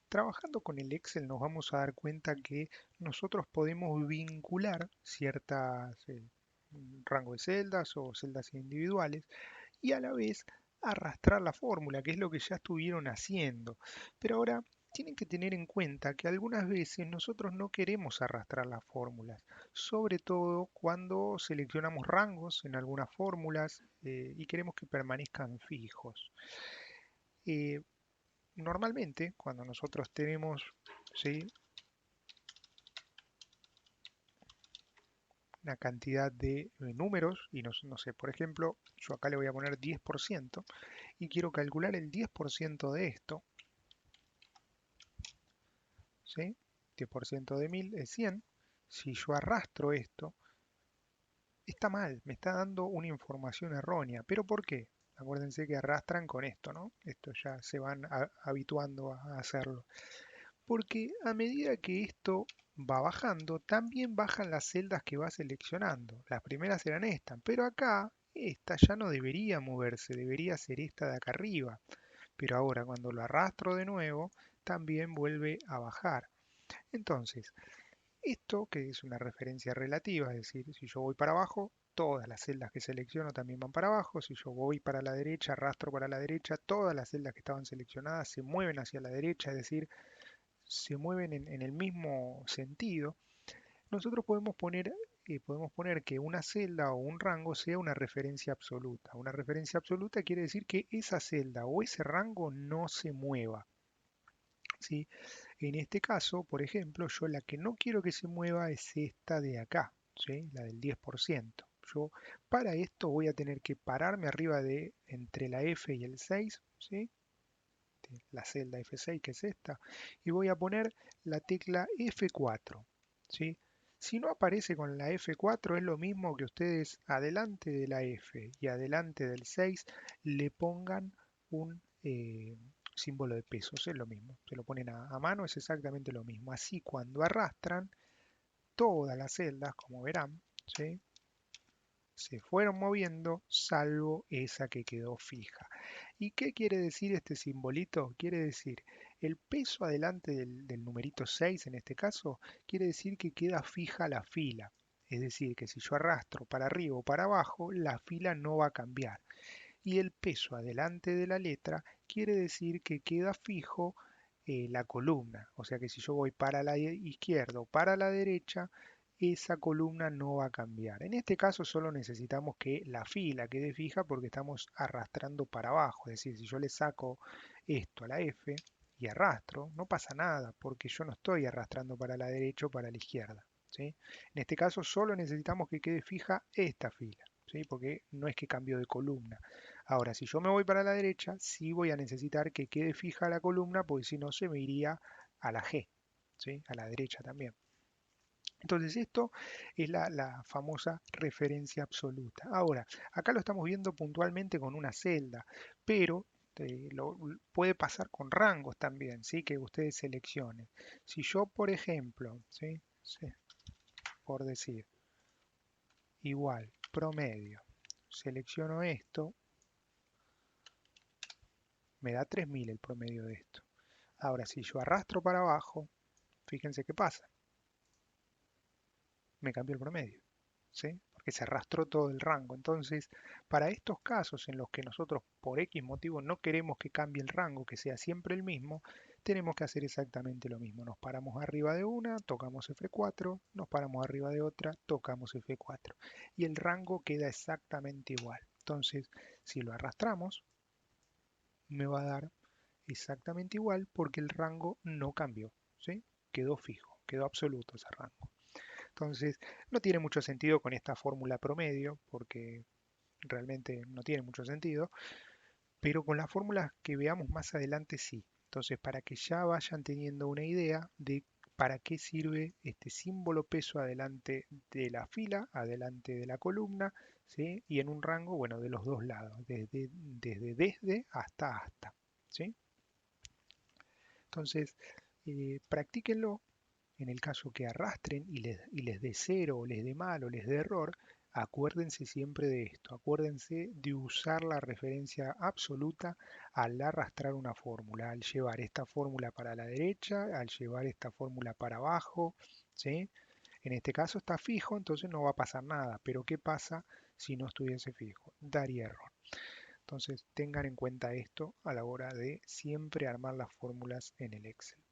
Trabajando con el Excel nos vamos a dar cuenta que nosotros podemos vincular ciertas rango de celdas o celdas individuales y a la vez arrastrar la fórmula, que es lo que ya estuvieron haciendo. Pero ahora tienen que tener en cuenta que algunas veces nosotros no queremos arrastrar las fórmulas, sobre todo cuando seleccionamos rangos en algunas fórmulas y queremos que permanezcan fijos. Eh, Normalmente, cuando nosotros tenemos, ¿sí?, una cantidad de números, y no sé, por ejemplo, yo acá le voy a poner 10% y quiero calcular el 10% de esto, ¿sí? 10% de 1000 es 100. Si yo arrastro esto, está mal, me está dando una información errónea. ¿Pero por qué? Acuérdense que arrastran con esto, ¿no? Esto ya se van habituando a hacerlo. Porque a medida que esto va bajando, también bajan las celdas que va seleccionando. Las primeras eran estas, pero acá esta ya no debería moverse, debería ser esta de acá arriba. Pero ahora cuando lo arrastro de nuevo, también vuelve a bajar. Entonces, esto que es una referencia relativa, es decir, si yo voy para abajo, todas las celdas que selecciono también van para abajo. Si yo voy para la derecha, arrastro para la derecha, todas las celdas que estaban seleccionadas se mueven hacia la derecha, es decir, se mueven en el mismo sentido. Nosotros podemos poner que una celda o un rango sea una referencia absoluta. Una referencia absoluta quiere decir que esa celda o ese rango no se mueva, ¿sí? En este caso, por ejemplo, yo la que no quiero que se mueva es esta de acá, ¿sí?, la del 10%. Yo para esto voy a tener que pararme arriba de entre la F y el 6, ¿sí?, la celda F6 que es esta, y voy a poner la tecla F4, ¿sí? Si no aparece con la F4 es lo mismo que ustedes adelante de la F y adelante del 6 le pongan un símbolo de pesos, es lo mismo. Se lo ponen a mano, es exactamente lo mismo. Así cuando arrastran todas las celdas, como verán, ¿sí?, se fueron moviendo salvo esa que quedó fija. ¿Y qué quiere decir este simbolito? Quiere decir el peso adelante del numerito 6 en este caso, quiere decir que queda fija la fila. Es decir, que si yo arrastro para arriba o para abajo, la fila no va a cambiar. Y el peso adelante de la letra quiere decir que queda fijo la columna. O sea que si yo voy para la izquierda o para la derecha, esa columna no va a cambiar. En este caso solo necesitamos que la fila quede fija porque estamos arrastrando para abajo. Es decir, si yo le saco esto a la F y arrastro, no pasa nada porque yo no estoy arrastrando para la derecha o para la izquierda, ¿sí? En este caso solo necesitamos que quede fija esta fila, ¿sí?, porque no es que cambio de columna. Ahora, si yo me voy para la derecha, sí voy a necesitar que quede fija la columna porque si no se me iría a la G, ¿sí?, a la derecha también. Entonces esto es la famosa referencia absoluta. Ahora, acá lo estamos viendo puntualmente con una celda, pero puede pasar con rangos también, ¿sí?, que ustedes seleccionen. Si yo, por ejemplo, ¿sí?, sí, por decir, igual, promedio, selecciono esto, me da 3000 el promedio de esto. Ahora, si yo arrastro para abajo, fíjense qué pasa, me cambió el promedio, ¿sí?, porque se arrastró todo el rango. Entonces, para estos casos en los que nosotros por X motivo no queremos que cambie el rango, que sea siempre el mismo, tenemos que hacer exactamente lo mismo. Nos paramos arriba de una, tocamos F4, nos paramos arriba de otra, tocamos F4. Y el rango queda exactamente igual. Entonces, si lo arrastramos, me va a dar exactamente igual porque el rango no cambió, ¿sí?, quedó fijo, quedó absoluto ese rango. Entonces, no tiene mucho sentido con esta fórmula promedio, porque realmente no tiene mucho sentido, pero con las fórmulas que veamos más adelante sí. Entonces, para que ya vayan teniendo una idea de para qué sirve este símbolo peso adelante de la fila, adelante de la columna, ¿sí?, y en un rango, bueno, de los dos lados, desde hasta, ¿sí? Entonces, practíquenlo. En el caso que arrastren y les dé cero, o les dé mal, o les dé error, Acuérdense siempre de esto, acuérdense de usar la referencia absoluta al arrastrar una fórmula, al llevar esta fórmula para la derecha, al llevar esta fórmula para abajo, ¿sí? En este caso está fijo, entonces no va a pasar nada, pero ¿qué pasa si no estuviese fijo? Daría error. Entonces tengan en cuenta esto a la hora de siempre armar las fórmulas en el Excel.